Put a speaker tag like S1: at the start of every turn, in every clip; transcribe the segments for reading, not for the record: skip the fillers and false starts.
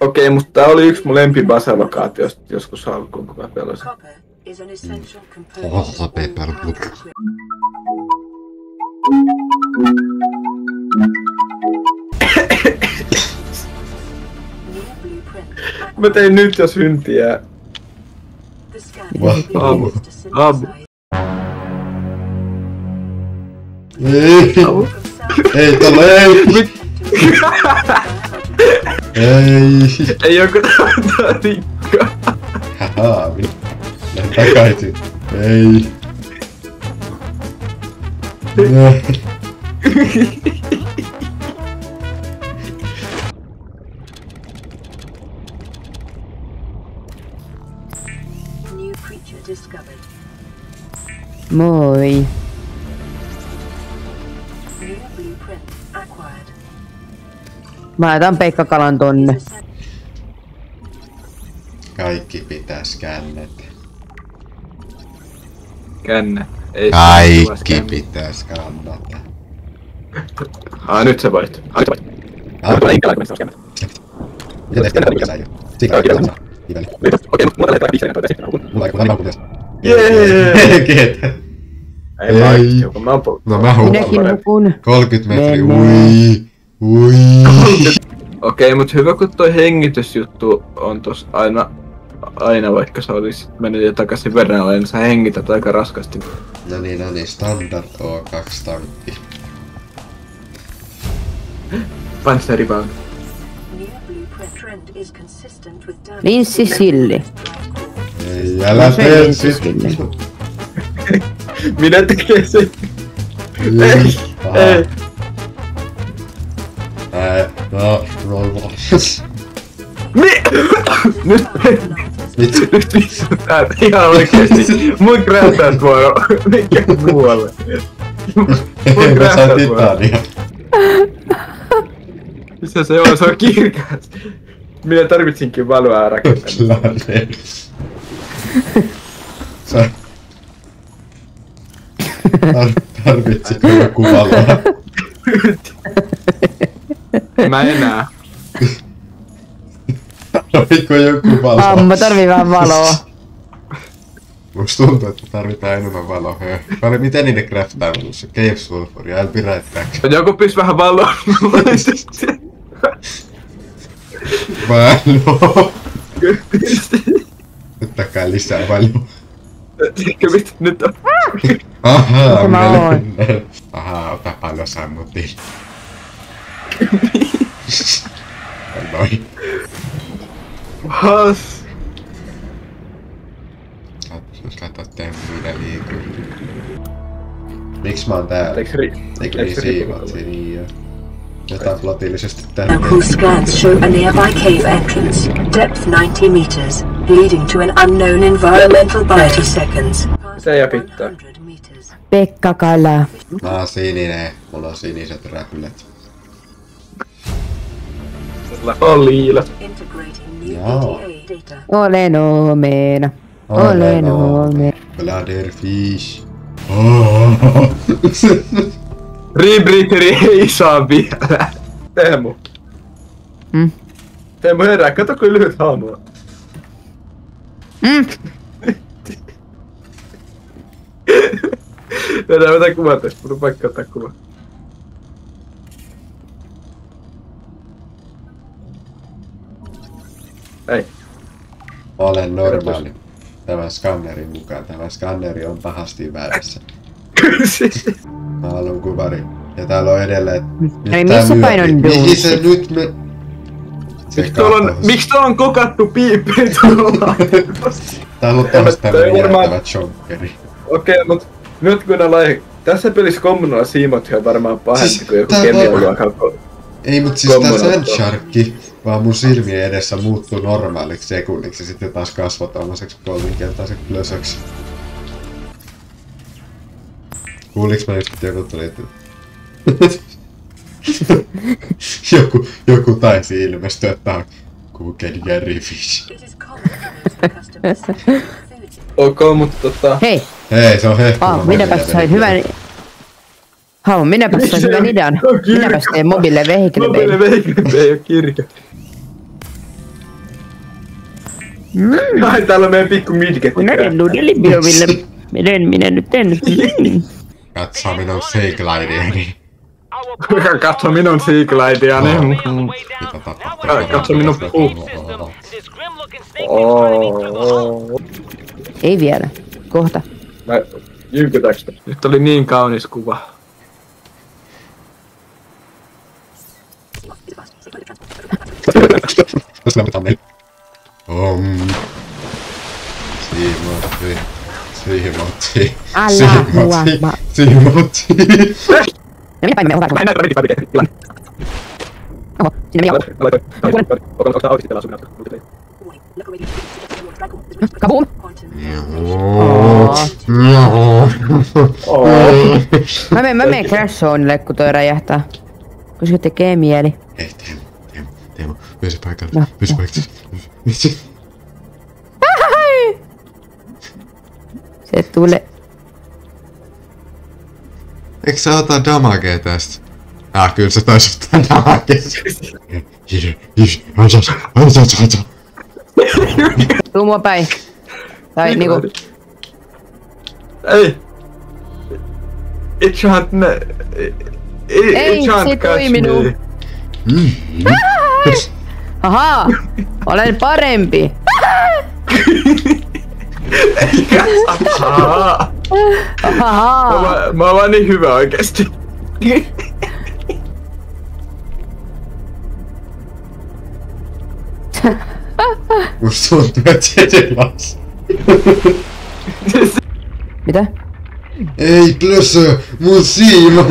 S1: Okei, mutta tää oli yksi mun lempibase-lokaatiosta joskus alkuun, kun mä pelasin.
S2: Paper Book.
S1: Mä tein nyt jo syntiä. Aamu.
S2: Ei! Ei tolle, ei! Ei!
S1: Ei joku tää rikkaa.
S2: Haha, lähden takaisin. Ei! No.
S3: Moi. Mä laitan Pekka Kalan tonne.
S2: Kaikki pitää skännätä.
S1: Känne. Ei
S2: Kaikki pitää skannata.
S1: Nyt se voit.
S2: Mitä teet kännetä säijä? Siinä kaikki pitää saa. Hiveli.
S1: Okei, mutta mulla lähetään pikseliä toita sitten.
S2: Mulla ei kukaan valkuutus.
S1: Jee!
S2: Ketä?
S1: Ei vaikki joku. Mä oon
S2: No mä huudan.
S3: Minäkin nukun.
S2: 30 metriä. Ui.
S1: Okei, mut hyvä kun toi hengitysjuttu on tossa aina vaikka sä olisit mennyt jo takaisin Venäjälle, niin sä hengität aika raskasti.
S2: No niin, standard O2 tankki.
S1: Pansserivaunu.
S3: Linssisilli.
S2: Ei, älä tee sit.
S1: Minä tekee sen. Ei.
S2: No, roll.
S1: Nyt vissutään ihan oikeesti. Mun krähtäät voi olla. Mikä muualle?
S2: Ei mä sain titania.
S1: Missä se on? Se on kirkas. Minä tarvitsinkin valoa rakentamista.
S2: Sä... Tarvitsitko joku valoa?
S1: Mä enää.
S2: Tarvitko joku valoa?
S3: Mä tarvii vähän valoa.
S2: Musta tuntuu, että tarvitaan enemmän valoa. Miten niiden craftaa on se Cave Sulfur ja I'll be right back.
S1: Joku pys vähän valoa.
S2: Valoa. Nyt takaa lisää valoa.
S1: Eikö vittu nyt on?
S2: Ahaa,
S3: mä oon?
S2: Ahaa, ota paljon sammutin. Noin.
S1: Has.
S2: Jos laitat tempuille liikaa. Miks mä oon täällä? Eikö niin siivat niin jo? Jotain flotillisesti tänne.
S4: Local scans show a nearby cave entrance, depth 90 meters, leading to an unknown environmental 30 seconds.
S1: Se ei pitää.
S3: Pekka Kala.
S2: Mä oon sininen, mulla on siniset räpylät.
S1: On liila.
S2: Joo.
S3: Olen omena. Olen omena.
S2: Bladderfish.
S1: Rebreatheri ei saa vielä. Teemu. Teemu herää, kato kuin lyhyt haamu on. Mennään vetää kuvat tästä, mun on pakko ottaa kuva. Ei.
S2: Olen normaali. Tämän skannerin mukaan. Tämä skanneri on pahasti väärässä. Mä haluun kuvari. Ja täällä on edelleen...
S3: Eli missä päin on duunsi?
S2: Mihin se nyt me...
S1: Miksi tuolla on kokattu piipperi tuolla?
S2: Täällä on taas tämmönen jäätävä chonkeri.
S1: Okei, mut nyt kun tässä pelissä kommunalla siimot on varmaan pahempi kuin joku kemialuokan.
S2: Ei mut siis tää Sandsharkki vaan mun silmien edessä muuttuu normaaliksi sekunniksi ja sitten taas kasvaa tommoseksi kolminkertaiseksi plösöksi. Kuuliks mä just, että joku tuli... joku taisi ilmestyä, että on Google Jerryfish.
S1: Ok, mutta
S3: Hei!
S2: Hei, se on hehkuma.
S3: Minäpäs sain hyvän... Minäpäs sain hyvän idean. Minäpäs teen mobile vehicle bay.
S1: Mobile vehicle bay ei oo kirja. Ai täällä on meidän pikku midgetti.
S3: Miten minä nyt en?
S2: Katso minun Seaglideiani.
S1: Katso minun Seaglideiani. Katso minun
S3: Ei vielä. Kohta.
S1: Jynkytäks? Nyt oli niin kaunis kuva.
S2: Siimotsi.
S3: No minä päivä me on Oho, sinne minä Kaboom! Mä menen Crash Zoneille, kun toi räjähtää. Koska tekee mieli.
S2: Hei, Teemu, pysy paikalla. Pysy paikalla.
S3: Se tulee.
S2: Eikö sä ota damagea tästä? Kyllä sä taisit ottaa damagea.
S3: Tuu mua päin. Tai niinku...
S1: Ei! It shan't...
S3: Ei, se toiminut. Ahaa! Olen parempi.
S1: Eikä saa.
S3: Ahaa!
S1: Mä oon vaan niin hyvä oikeesti.
S2: Musta tuntuu, että Jedelas.
S3: Mitä?
S2: Ei plösö, mun siima!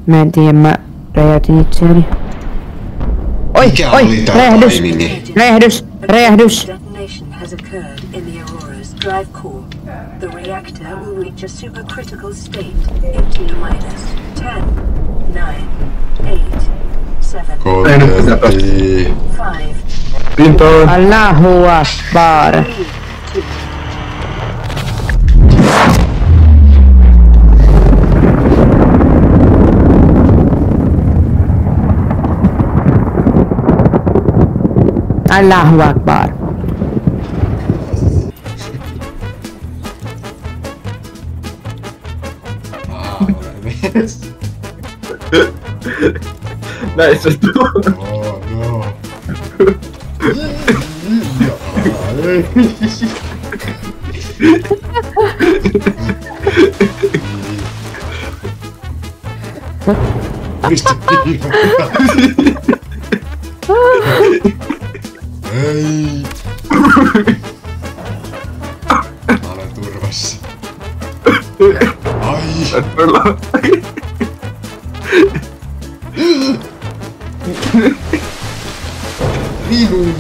S3: Mä en tiedä, mä räjäytin itseäni. Oi, räjähdys!
S4: Detonation has occurred in the Aurora's drive core. The reactor will reach a supercritical state in T-minus 10, 9, 8, 7,
S2: 3,
S4: 5,
S1: Pintoon.
S3: Allahu Akbar.
S4: 3, 2,
S3: Allahu Akbar.
S1: Näin se tuu.
S2: Oh no. Mistä ei. Mä olen turvassa. Ai. Minun.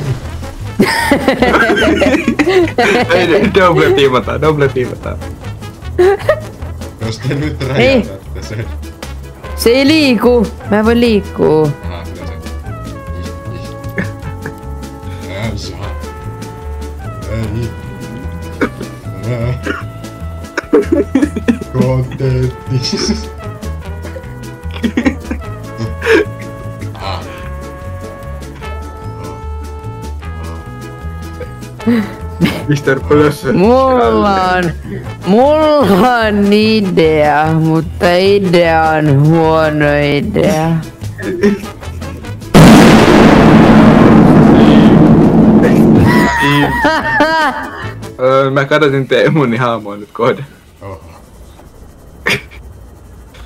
S1: Ei, double tiimataan.
S2: Jos te nyt räjätätte sen.
S3: Se ei liiku. Mä en voi liikkuu.
S2: Aha, kyllä se. Ää saa. Ei. Kontentti.
S1: Mr. Plössö.
S3: Mulla on idea, mutta idea on huono idea.
S1: Mä kadotin Teemun niin haamoin nyt kohde.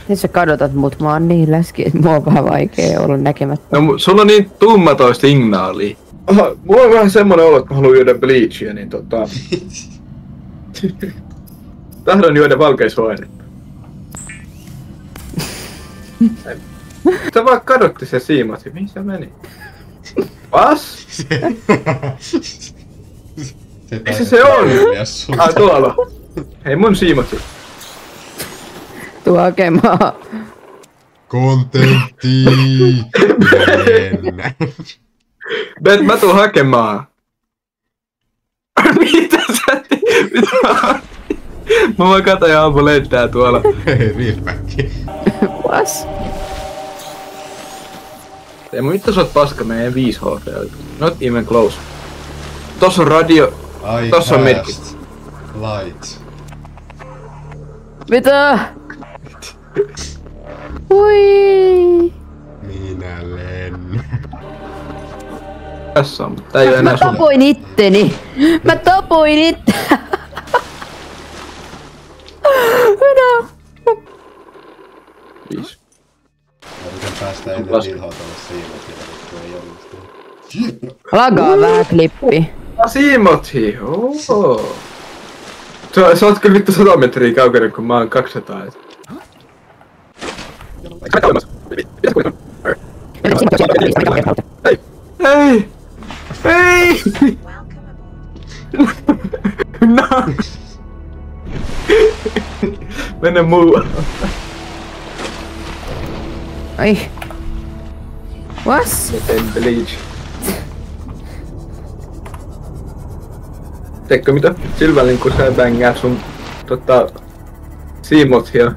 S3: Nyt sä kadotat mut, mä oon niin läski, että mua on vähän vaikea olla näkemättä.
S1: No sulla on niin tummaton signaali. Mulla on vähän semmonen olo, että mä haluan juoda bleachia, niin tahdon juoda valkeishuonetta. Sä vaan kadotti se siimasi, mihin sä meni? Vas? Missä se on? Tuolla. Hei mun siimasi.
S3: Tuu hakemaan.
S2: Kontentti! Mennä.
S1: Bet, mä tuun hakemaan. Mitä sä teet? Mitä? Mä vaan katon ja ampu lentää tuolla.
S2: Hei, Rilmäkki.
S3: Was?
S1: Ei mun mitä sä oot paska, meidän 5 HP. Not even close. Tossa on radio.
S2: I
S1: Tossa on
S2: cast
S1: medkit.
S2: light.
S3: Mitä? Ui.
S2: Minä lennän.
S1: Tässä on, mutta ei oo
S3: Mä
S1: enää sun.
S3: tapoin itteni. Mä tapoin itteni. Minä.
S1: 5.
S2: Mä yritän päästä ennen Vilhoa tuolle siivotille, kun ei onnistu.
S3: Lagaa vähän klippi.
S1: Siimothi, ooo. Sä oot kyllä vittu 100 metriä kaukana, kun mä oon 200. Ei! Ei! Ei! No! Mennä muualle.
S3: Ai. Was?
S1: Miten bleach? Teekö mitä? Sillä välin kun sä bängäät sun siimothia,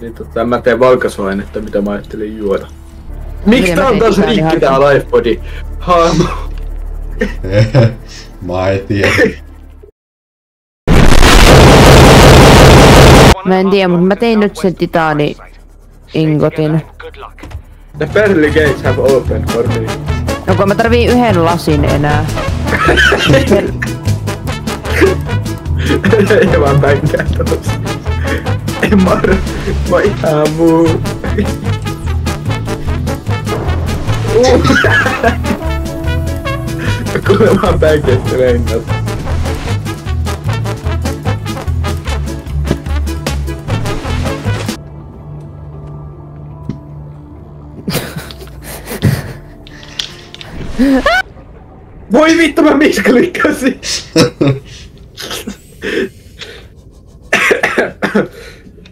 S1: niin mä teen valkaisuainetta mitä mä ajattelin juoda. Miksi tää on taas rikki tää lifebody? Haamu.
S2: Mä en tiedä.
S3: Mä en tiedä, mutta mä tein nyt sen titaani ingotin.
S1: The pearly gates have opened for me.
S3: No kun mä tarvii yhden lasin enää.
S1: Ei vaan bängää tossa. Ei mä ihan muu. Kuule vaan bängättelee innat. Voi vittu mä misklikkasin!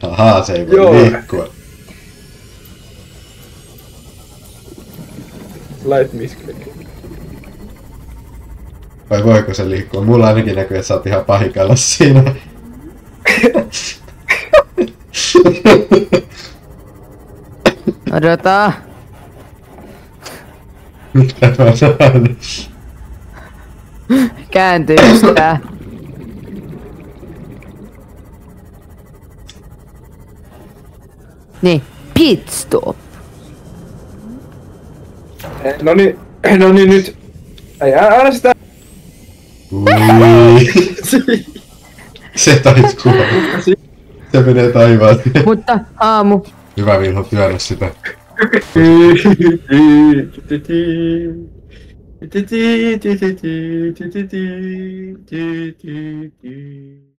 S2: Ahaa, se ei voi
S1: Joo.
S2: liikkua.
S1: Light misklik.
S2: Vai voiko se liikkua? Mulla ainakin näkyy, että sä oot ihan pahikalla siinä.
S3: Odota.
S2: Mitä mä saan?
S3: Kääntyy sitä. Niin. Pit stop.
S1: No niin nyt. Ei älä sitä.
S2: Ui. Se taisi kuolla. Se menee taivaan.
S3: Mutta aamu.
S2: Hyvä Vilho, työnnä sitä.